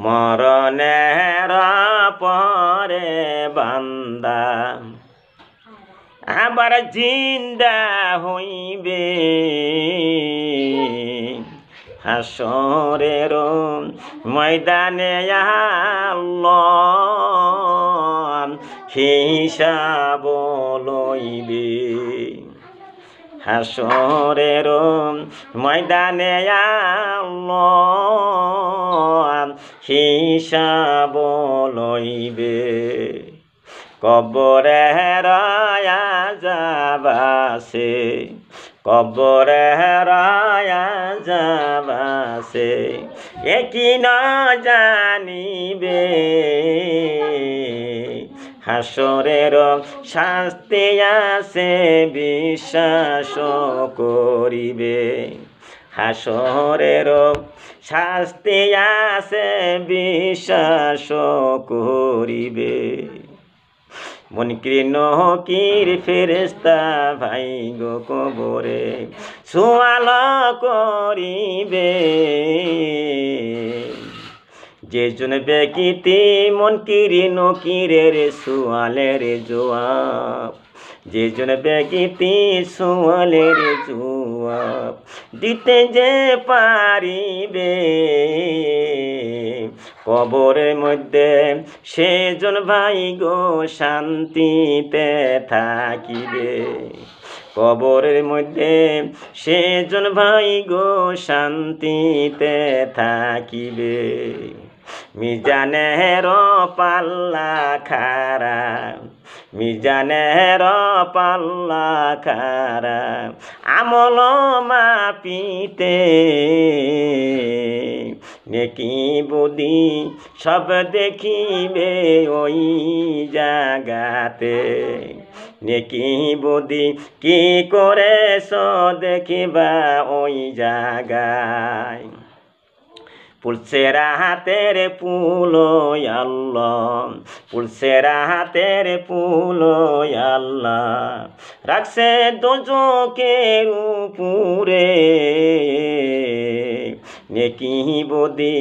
মরণের পরে বান্দা আবার জিন্দা হইবে, হাসরের ময়দানে আল্লাহ হিসাব লইবে। হাসরের ময়দানে আল্লাহ হিসাব লইবে। কবরের আযাব আছে, কবরের আযাব আছে, এ কি না জানিবে। হাসরের শাস্তি আছে বিশ্বাস করিবে। হাসরের শাস্তি আছে বিশ্বাস করিবে। মুনকির নকির ফেরেশতা ভাই গো কবরে সুয়াল করিবে। যেজন ব্যক্তি মুনকির নকিরের সুয়ালের জবাব, যেজন ব্যক্তি সুয়ালের জবাব দিতে যে পারিবে, কবরের মধ্যে সেজন ভাই গো শান্তিতে থাকিবে। কবরের মধ্যে সেজন ভাই গো শান্তিতে থাকিবে। মিজানের পাল্লা খারা, মিজানের পাল্লা খারা আমল মাপিতে, নেকি বুদ্ধি সব দেখিবে ওই জাগাতে। নেকি বুদ্ধি কি করেছ দেখিবা ওই জাগায়। পুলসেরা হাতের পুল আল্লাহ, পুলসেরা হাতের পুল আল্লাহ রাখছে দোজকের উপরে। নেকি বুদ্ধি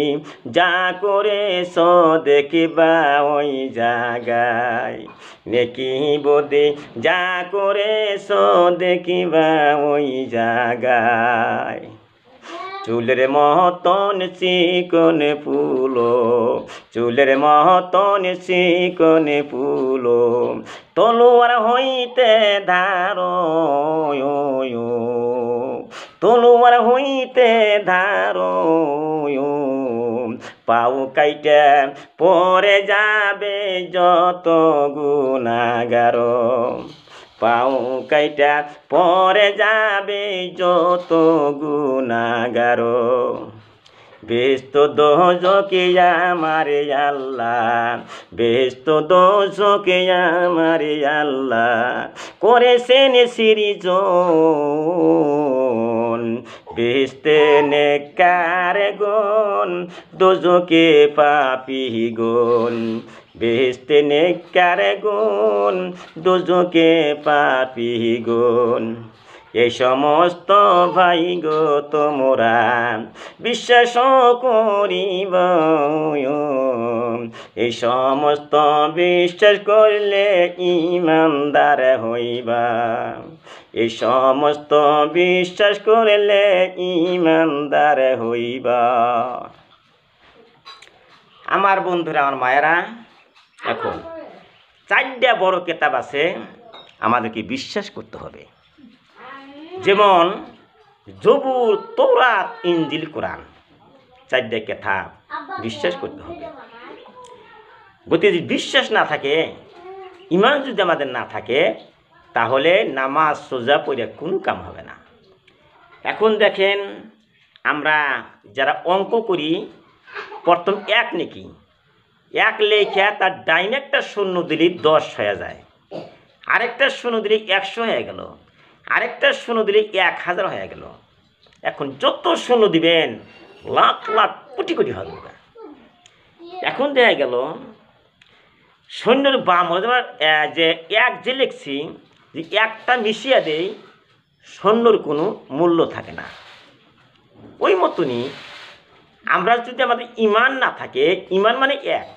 যা করেছ দেখিবা ওই জাগায়। নেকি বুদ্ধি যা করেছ দেখিবা ওই জাগায়। চুলের মতন চিকন ফুলো, চুলের মতন চিকন ফুলো তলোয়ার হইতে ধার, তলোয়ার হইতে ধার। পাও কাইটা পরে যাবে যত গুনাহগার, পাও কাইটা পরে যাবে যত গুনাহগার। বেহেশত দোজকে আমার আল্লাহ, বেহেশত দোজকে আমার আল্লাহ করেছেন সৃজন। বেহেশতে নেককার গুণ, দোজকে পাপী গুণ। বেহেশতে নেককার গুণ, দোজকে পাপী গুণ। এই সমস্ত ভাই গো তোমরা বিশ্বাস করিব, এই সমস্ত বিশ্বাস করলে ঈমানদার হইবা। এই সমস্ত বিশ্বাস করলে ঈমানদার হইবা। আমার বন্ধুরা, আমার মায়েরা, এখন 4টা বড় কিতাব আছে আমাদেরকে বিশ্বাস করতে হবে। যেমন জবুর, তৌরাত, ইনজিল, কোরআন, 4টা কিতাব বিশ্বাস করতে হবে। যদি বিশ্বাস না থাকে, ঈমান যদি আমাদের না থাকে, তাহলে নামাজ সোজা পড়ে কোনো কাম হবে না। এখন দেখেন, আমরা যারা অঙ্ক করি, প্রথম 1 নেকি 1 লেখা তার ডাইন একটা শূন্য দিলে 10 হয়ে যায়, আরেকটা শূন্য দিলে 100 হয়ে গেল, আরেকটা শূন্য দিলে 1000 হয়ে গেল। এখন যত শূন্য দিবেন লাখ লাখ কোটি কোটি হবে। এখন দেখা গেল শূন্যের বাম যে 1 যে লিখছি, যে 1টা মিশিয়ে দেই, শূন্যর কোনো মূল্য থাকে না। ওই মতনই আমরা যদি আমাদের ইমান না থাকে, ইমান মানে এক,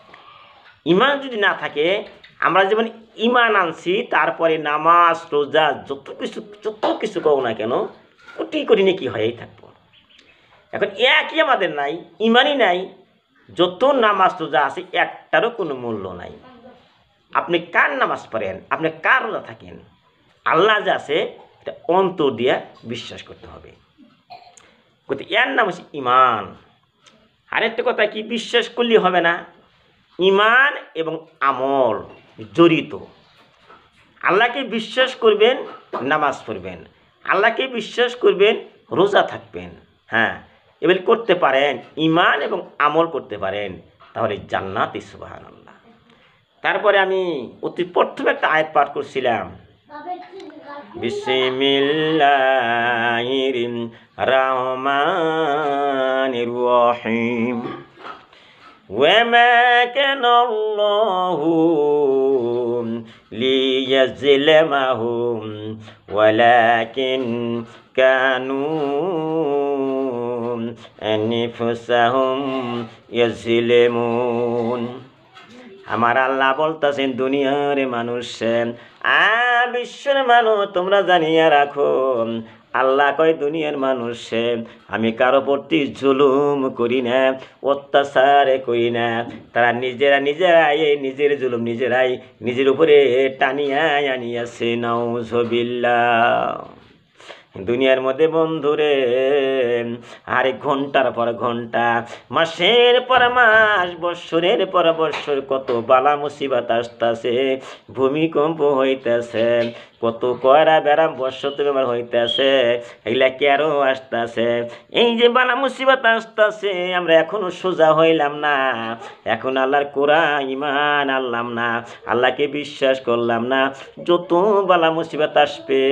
ইমান যদি না থাকে, আমরা যেমন ইমান আনছি তারপরে নামাজ রোজা যত কিছু করো না কেন কোটি কোটি নেকি হয়েই থাকবো। এখন একই আমাদের নাই, ইমানই নাই, যত নামাজ রোজা আছে একটারও কোনো মূল্য নাই। আপনি কার নামাজ পড়েন, আপনি কার রোজা থাকেন, আল্লাহ যে আছে এটা অন্তর দিয়ে বিশ্বাস করতে হবে। এর নাম হচ্ছে ইমান। আরেকটা কথা কি, বিশ্বাস করলে হবে না, ইমান এবং আমল জড়িত। আল্লাহকে বিশ্বাস করবেন, নামাজ পড়বেন, আল্লাহকে বিশ্বাস করবেন, রোজা থাকবেন, হ্যাঁ এবার করতে পারেন, ইমান এবং আমল করতে পারেন, তাহলে জান্নাতে সুবহানাল্লাহ। তারপরে আমি অতি প্রথমে একটা আয়াত পাঠ করছিলাম, বিসমিল্লাহির রহমানির রহিম, ওয়ামা কানাল্লাহু লিয়াজলিমাহুম ওয়ালাকিন কানু আনফুসাহুম ইয়াজলিমুন। আমার আল্লাহ বলতেছেন, দুনিয়ার মানুষ, বিশ্বের মানুষ, তোমরা জানিয়া রাখো, আল্লাহ কয় দুনিয়ার মানুষ, আমি কারো প্রতি জুলুম করি না, অত্যাচার করি না। তারা নিজেরাই নিজের জুলুম নিজেরাই নিজের উপরে টানিয়া আনিয়াছে, নাউজুবিল্লাহ। দুনিয়ার মধ্যে বন্ধুরে আরে ঘন্টার পর ঘন্টা, মাসের পর মাস, বৎসরের পর বৎসর কত বালা মুসিবত আসতেছে, ভূমিকম্প হইতেছে, কত কয়রা বেড়াম বর্ষত বেমার হইতেছে, এগুলা কেরো আসতেছে। এই যে বালা মুসিবত আসতেছে, আমরা এখনো সোজা হইলাম না, এখন আল্লাহর কোরআন ঈমান আনলাম না, আল্লাহকে বিশ্বাস করলাম না, যত বালা মুসিবত আসবে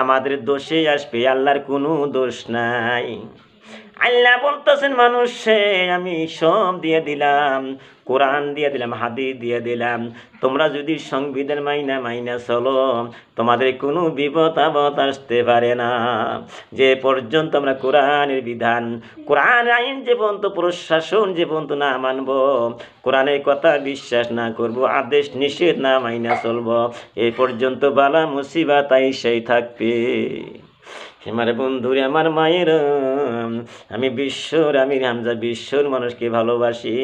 আমাদের দোষে আসবে, আল্লাহর কোনো দোষ নাই। আল্লাহ বলতেছেন, মানুষে আমি সব দিয়ে দিলাম, কোরআন দিয়ে দিলাম, হাদিস দিয়ে দিলাম, তোমরা যদি সংবিধান মাইনা চলো, তোমাদের কোনো বিপদ আপদ আসতে পারে না। যে পর্যন্ত আমরা কোরআনের বিধান, কোরআন আইন যে পর্যন্ত, প্রশাসন যে পর্যন্ত না মানব, কোরআনের কথা বিশ্বাস না করব, আদেশ নিষেধ না মাইনা চলবো, এই পর্যন্ত বালা মুসিবত আইসাই থাকবে। আমার বন্ধুরে, আমার মায়ের, আমি বিশ্বর আমির হামজা বিশ্বর মানুষকে ভালোবাসি।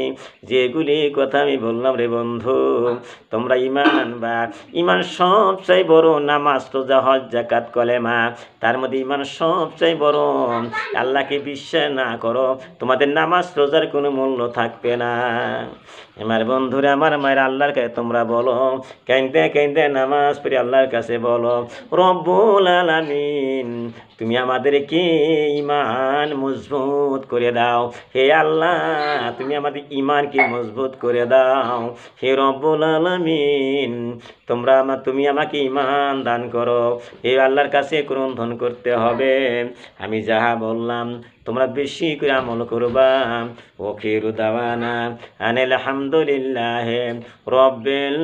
যেগুলি কথা আমি বললাম রে বন্ধু, তোমরা ইমান আনবা। ইমান সবচেয়ে বড়, নামাজ রোজা হজ যাকাত কলেমা, তার মধ্যে ইমান সবচেয়ে বড়। আল্লাহকে বিশ্বাস না করো, তোমাদের নামাজ রোজার কোনো মূল্য থাকবে না। আমার বন্ধুরে, আমার মায়ের, আল্লাহর কাছে তোমরা বলো, কাইন্দে কাইন্দে নামাজ পড়ে আল্লাহর কাছে বলো, রব্বুল আলামিন তুমি আমাদেরকে ইমান মজবুত করে দাও। হে আল্লাহ, তুমি আমাদের ইমানকে মজবুত করে দাও। হে রব্বুল আলামিন, তুমি আমাকে ইমান দান করো। হে আল্লাহর কাছে ক্রন্দন করতে হবে। আমি যাহা বললাম তোমরা বেশি করে আমল করবা। ওখিরু দাওয়ানা আনিল হামদুলিল্লাহি রাব্বিল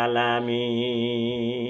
আলামিন।